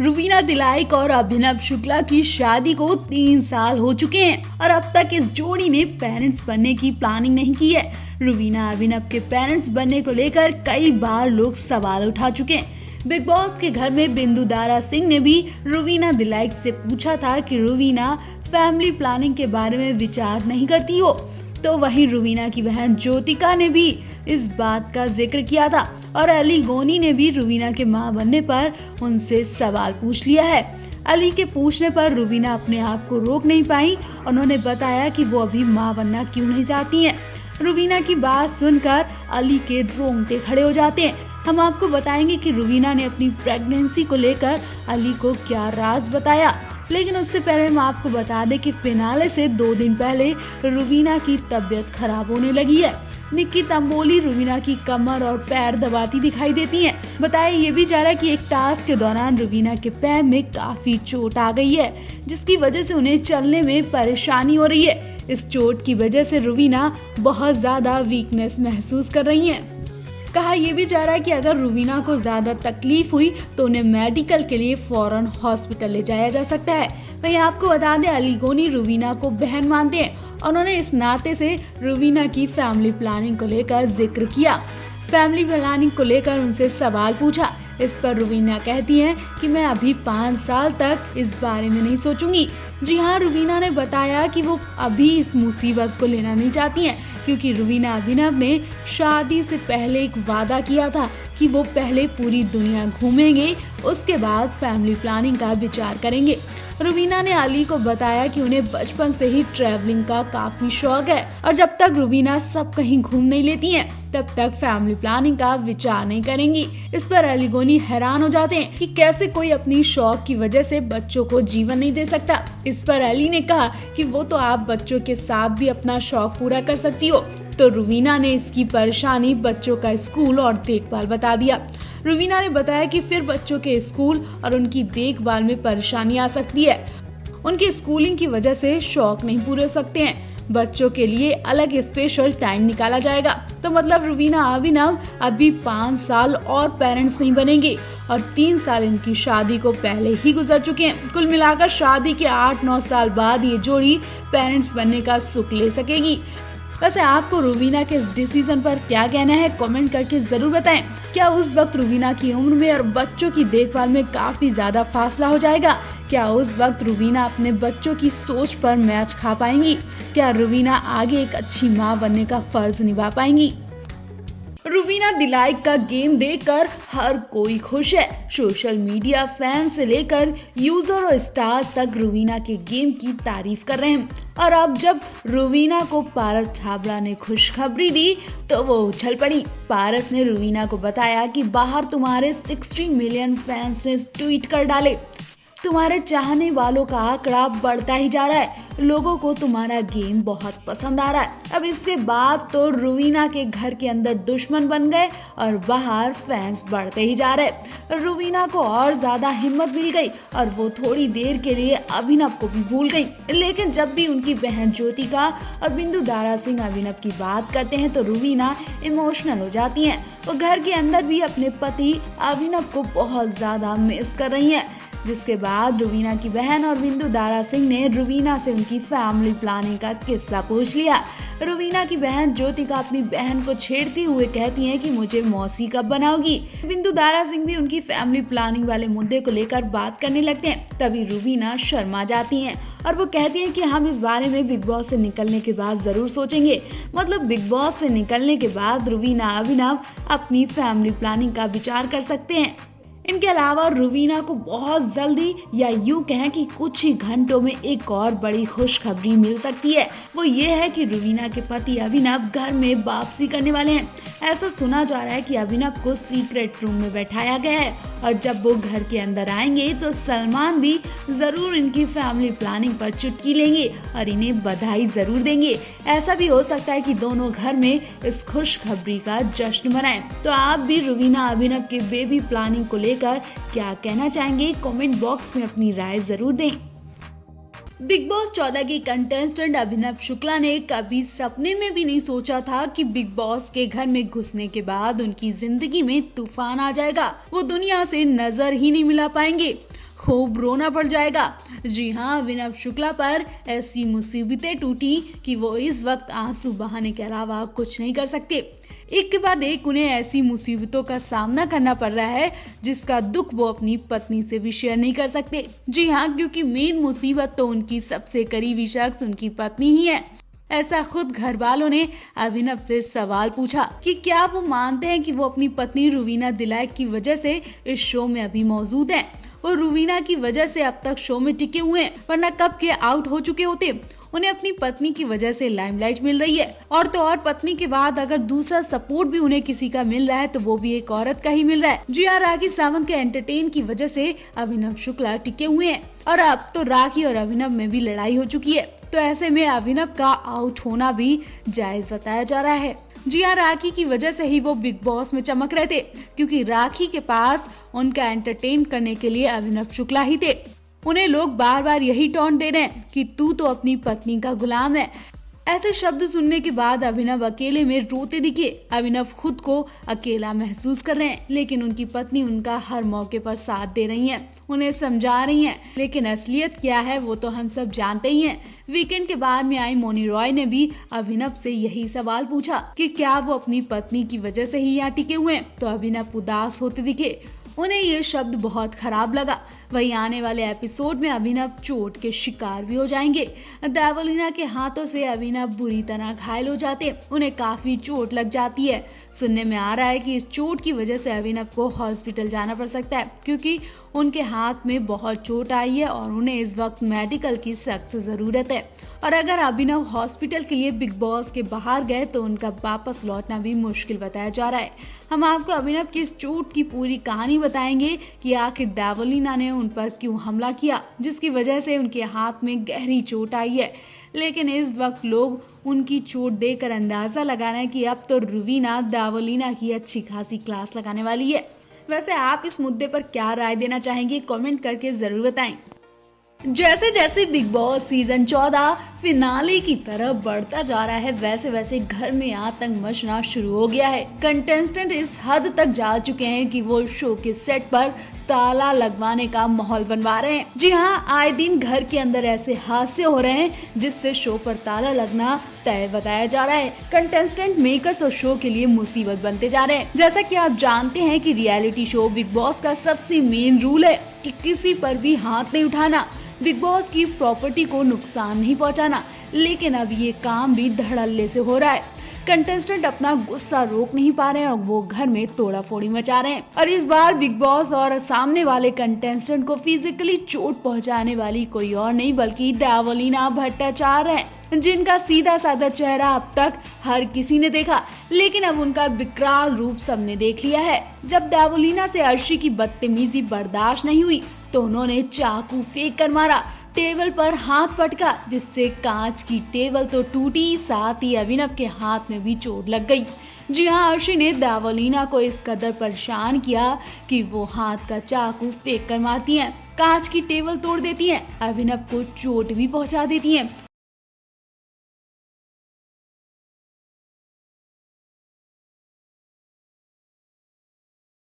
रुवीना दिलाइक और अभिनव शुक्ला की शादी को 3 साल हो चुके हैं और अब तक इस जोड़ी ने पेरेंट्स बनने की प्लानिंग नहीं की है। रुवीना अभिनव के पेरेंट्स बनने को लेकर कई बार लोग सवाल उठा चुके हैं। बिग बॉस के घर में बिंदु दारा सिंह ने भी रुवीना दिलाइक से पूछा था कि रुवीना फैमिली प्लानिंग के बारे में विचार नहीं करती हो, तो वहीं रुवीना की बहन ज्योतिका ने भी इस बात का जिक्र किया था और अली गोनी ने भी रुवीना के मां बनने पर उनसे सवाल पूछ लिया है। अली के पूछने पर रुवीना अपने आप को रोक नहीं पाई। उन्होंने बताया कि वो अभी मां बनना क्यों नहीं चाहती हैं। रुवीना की बात सुनकर अली के रोंगटे खड़े हो जाते हैं। हम आपको बताएंगे कि रुवीना ने अपनी प्रेगनेंसी को लेकर अली को क्या राज बताया, लेकिन उससे पहले हम आपको बता दें कि फिनाले से 2 दिन पहले रुवीना की तबीयत खराब होने लगी है। निक्की तंबोली रुवीना की कमर और पैर दबाती दिखाई देती हैं। बताया ये भी जा रहा है कि एक टास्क के दौरान रुवीना के पैर में काफी चोट आ गई है, जिसकी वजह से उन्हें चलने में परेशानी हो रही है। इस चोट की वजह से रुवीना बहुत ज्यादा वीकनेस महसूस कर रही हैं। कहा यह भी जा रहा है कि अगर रुवीना को ज्यादा तकलीफ हुई तो उन्हें मेडिकल के लिए फौरन हॉस्पिटल ले जाया जा सकता है। वहीं आपको बता दें, अली गोनी रुवीना को बहन मानते हैं। उन्होंने इस नाते से रुवीना की फैमिली प्लानिंग को लेकर जिक्र किया। फैमिली प्लानिंग को लेकर उनसे सवाल पूछा। इस पर रुवीना कहती हैं कि मैं अभी 5 साल तक इस बारे में नहीं सोचूंगी। जी हाँ, रुवीना ने बताया कि वो अभी इस मुसीबत को लेना नहीं चाहती हैं, क्योंकि रुवीना अभिनव ने शादी से पहले एक वादा किया था कि वो पहले पूरी दुनिया घूमेंगे, उसके बाद फैमिली प्लानिंग का विचार करेंगे। रुवीना ने अली को बताया कि उन्हें बचपन से ही ट्रैवलिंग का काफी शौक है और जब तक रुवीना सब कहीं घूम नहीं लेती हैं, तब तक फैमिली प्लानिंग का विचार नहीं करेंगी। इस पर अली गोनी हैरान हो जाते हैं कि कैसे कोई अपनी शौक की वजह से बच्चों को जीवन नहीं दे सकता। इस पर अली ने कहा कि वो तो आप बच्चों के साथ भी अपना शौक पूरा कर सकती हो। तो रुवीना ने इसकी परेशानी बच्चों का स्कूल और देखभाल बता दिया। रुवीना ने बताया कि फिर बच्चों के स्कूल और उनकी देखभाल में परेशानी आ सकती है। उनकी स्कूलिंग की वजह से शौक नहीं पूरे हो सकते हैं। बच्चों के लिए अलग स्पेशल टाइम निकाला जाएगा। तो मतलब रुवीना अभिनव अभी 5 साल और पेरेंट्स नहीं बनेंगे और 3 साल इनकी शादी को पहले ही गुजर चुके हैं। कुल मिलाकर शादी के 8-9 साल बाद ये जोड़ी पेरेंट्स बनने का सुख ले सकेगी। वैसे आपको रुवीना के इस डिसीजन पर क्या कहना है, कमेंट करके जरूर बताएं। क्या उस वक्त रुवीना की उम्र में और बच्चों की देखभाल में काफी ज्यादा फासला हो जाएगा? क्या उस वक्त रुवीना अपने बच्चों की सोच पर मैच खा पाएंगी? क्या रुवीना आगे एक अच्छी मां बनने का फर्ज निभा पाएंगी? रुवीना दिलाइक का गेम देखकर हर कोई खुश है। सोशल मीडिया फैन से लेकर यूजर और स्टार्स तक रुवीना के गेम की तारीफ कर रहे हैं। और अब जब रुवीना को पारस छाबड़ा ने खुशखबरी दी तो वो उछल पड़ी। पारस ने रुवीना को बताया कि बाहर तुम्हारे 60 मिलियन फैंस ने ट्वीट कर डाले, तुम्हारे चाहने वालों का आंकड़ा बढ़ता ही जा रहा है, लोगों को तुम्हारा गेम बहुत पसंद आ रहा है। अब इसके बाद तो रुवीना के घर के अंदर दुश्मन बन गए और बाहर फैंस बढ़ते ही जा रहे। रुवीना को और ज्यादा हिम्मत मिल गई और वो थोड़ी देर के लिए अभिनव को भी भूल गई। लेकिन जब भी उनकी बहन ज्योतिका और बिंदु दारा सिंह अभिनव की बात करते हैं तो रुवीना इमोशनल हो जाती हैं। वो घर के अंदर भी अपने पति अभिनव को बहुत ज्यादा मिस कर रही हैं। जिसके बाद रुवीना की बहन और बिंदु दारा सिंह ने रुवीना से उनकी फैमिली प्लानिंग का किस्सा पूछ लिया। रुवीना की बहन ज्योतिका अपनी बहन को छेड़ती हुए कहती हैं कि मुझे मौसी कब बनाओगी। बिंदु दारा सिंह भी उनकी फैमिली प्लानिंग वाले मुद्दे को लेकर बात करने लगते हैं। तभी रुवीना शर्मा जाती हैं और वो कहती हैं कि हम इस बारे में बिग बॉस से निकलने के बाद जरूर सोचेंगे। मतलब बिग बॉस से निकलने के बाद रुवीना अभिनव अपनी फैमिली प्लानिंग का विचार कर सकते हैं। इनके अलावा रुवीना को बहुत जल्दी या यूं कहें कि कुछ ही घंटों में एक और बड़ी खुशखबरी मिल सकती है। वो ये है कि रुवीना के पति अभिनव घर में वापसी करने वाले हैं। ऐसा सुना जा रहा है कि अभिनव को सीक्रेट रूम में बैठाया गया है और जब वो घर के अंदर आएंगे तो सलमान भी जरूर इनकी फैमिली प्लानिंग पर चुटकी लेंगे और इन्हें बधाई जरूर देंगे। ऐसा भी हो सकता है कि दोनों घर में इस खुशखबरी का जश्न मनाएं। तो आप भी रुवीना अभिनव के बेबी प्लानिंग को लेकर क्या कहना चाहेंगे, कमेंट बॉक्स में अपनी राय जरूर दें। बिग बॉस 14 के कंटेस्टेंट अभिनव शुक्ला ने कभी सपने में भी नहीं सोचा था कि बिग बॉस के घर में घुसने के बाद उनकी जिंदगी में तूफान आ जाएगा। वो दुनिया से नजर ही नहीं मिला पाएंगे। खूब रोना पड़ जाएगा। जी हाँ, अभिनव शुक्ला पर ऐसी मुसीबतें टूटी कि वो इस वक्त आंसू बहाने के अलावा कुछ नहीं कर सकते। एक के बाद एक उन्हें ऐसी मुसीबतों का सामना करना पड़ रहा है जिसका दुख वो अपनी पत्नी से भी शेयर नहीं कर सकते। जी हाँ, क्योंकि मेन मुसीबत तो उनकी सबसे करीबी शख्स उनकी पत्नी ही है। ऐसा खुद घर वालों ने अभिनव से सवाल पूछा कि क्या वो मानते हैं कि वो अपनी पत्नी रुवीना दिलाइक की वजह से इस शो में अभी मौजूद हैं। वो रुवीना की वजह से अब तक शो में टिके हुए हैं, वरना कब के आउट हो चुके होते। उन्हें अपनी पत्नी की वजह से लाइमलाइट मिल रही है, और तो और पत्नी के बाद अगर दूसरा सपोर्ट भी उन्हें किसी का मिल रहा है तो वो भी एक औरत का ही मिल रहा है। जी हाँ, राखी सावंत के एंटरटेन की वजह से अभिनव शुक्ला टिके हुए हैं, और अब तो राखी और अभिनव में भी लड़ाई हो चुकी है। तो ऐसे में अभिनव का आउट होना भी जायज बताया जा रहा है। जी हाँ, राखी की वजह से ही वो बिग बॉस में चमक रहे थे, क्योंकि राखी के पास उनका एंटरटेन करने के लिए अभिनव शुक्ला ही थे। उन्हें लोग बार बार यही टॉन्ट दे रहे हैं कि तू तो अपनी पत्नी का गुलाम है। ऐसे शब्द सुनने के बाद अभिनव अकेले में रोते दिखे। अभिनव खुद को अकेला महसूस कर रहे हैं, लेकिन उनकी पत्नी उनका हर मौके पर साथ दे रही हैं, उन्हें समझा रही हैं। लेकिन असलियत क्या है वो तो हम सब जानते ही हैं। वीकेंड के बाद में आई मोनी रॉय ने भी अभिनव से यही सवाल पूछा कि क्या वो अपनी पत्नी की वजह से ही यहाँ टिके हुए हैं, तो अभिनव उदास होते दिखे। उन्हें ये शब्द बहुत खराब लगा। वहीं आने वाले एपिसोड में अभिनव चोट के शिकार भी हो जाएंगे। देवोलीना के हाथों से अभिनव बुरी तरह घायल हो जाते, उन्हें काफी चोट लग जाती है। सुनने में आ रहा है कि इस चोट की वजह से अभिनव को हॉस्पिटल जाना पड़ सकता है, क्योंकि उनके हाथ में बहुत चोट आई है और उन्हें इस वक्त मेडिकल की सख्त जरूरत है। और अगर अभिनव हॉस्पिटल के लिए बिग बॉस के बाहर गए तो उनका वापस लौटना भी मुश्किल बताया जा रहा है। हम आपको अभिनव की इस चोट की पूरी कहानी बताएंगे कि आखिर देवोलीना ने उन पर क्यों हमला किया, जिसकी वजह से उनके हाथ में गहरी चोट आई है। लेकिन इस वक्त लोग उनकी चोट देकर अंदाजा लगा रहे हैं कि अब तो रुवीना देवोलीना की अच्छी खासी क्लास लगाने वाली है। वैसे आप इस मुद्दे पर क्या राय देना चाहेंगे, कमेंट करके जरूर बताएं। जैसे जैसे बिग बॉस सीजन 14 फिनाले की तरफ बढ़ता जा रहा है, वैसे वैसे घर में आतंक मचना शुरू हो गया है। कंटेस्टेंट इस हद तक जा चुके हैं कि वो शो के सेट पर ताला लगवाने का माहौल बनवा रहे हैं। जी हाँ, आए दिन घर के अंदर ऐसे हादसे हो रहे हैं जिससे शो पर ताला लगना तय बताया जा रहा है। कंटेस्टेंट, मेकर्स और शो के लिए मुसीबत बनते जा रहे हैं। जैसा कि आप जानते हैं कि रियलिटी शो बिग बॉस का सबसे मेन रूल है कि किसी पर भी हाथ नहीं उठाना, बिग बॉस की प्रॉपर्टी को नुकसान नहीं पहुंचाना। लेकिन अब ये काम भी धड़ल्ले से हो रहा है। कंटेस्टेंट अपना गुस्सा रोक नहीं पा रहे हैं और वो घर में तोड़ाफोड़ी मचा रहे हैं। और इस बार बिग बॉस और सामने वाले कंटेस्टेंट को फिजिकली चोट पहुंचाने वाली कोई और नहीं बल्कि देवोलीना भट्टाचार्य है, जिनका सीधा साधा चेहरा अब तक हर किसी ने देखा, लेकिन अब उनका विकराल रूप सबने देख लिया है। जब देवोलीना से अर्शी की बदतमीजी बर्दाश्त नहीं हुई तो उन्होंने चाकू फेंक कर मारा, टेबल पर हाथ पटका, जिससे कांच की टेबल तो टूटी, साथ ही अभिनव के हाथ में भी चोट लग गई। जी हाँ, अर्शी ने देवोलीना को इस कदर परेशान किया कि वो हाथ का चाकू फेंक कर मारती हैं, कांच की टेबल तोड़ देती हैं, अभिनव को चोट भी पहुंचा देती हैं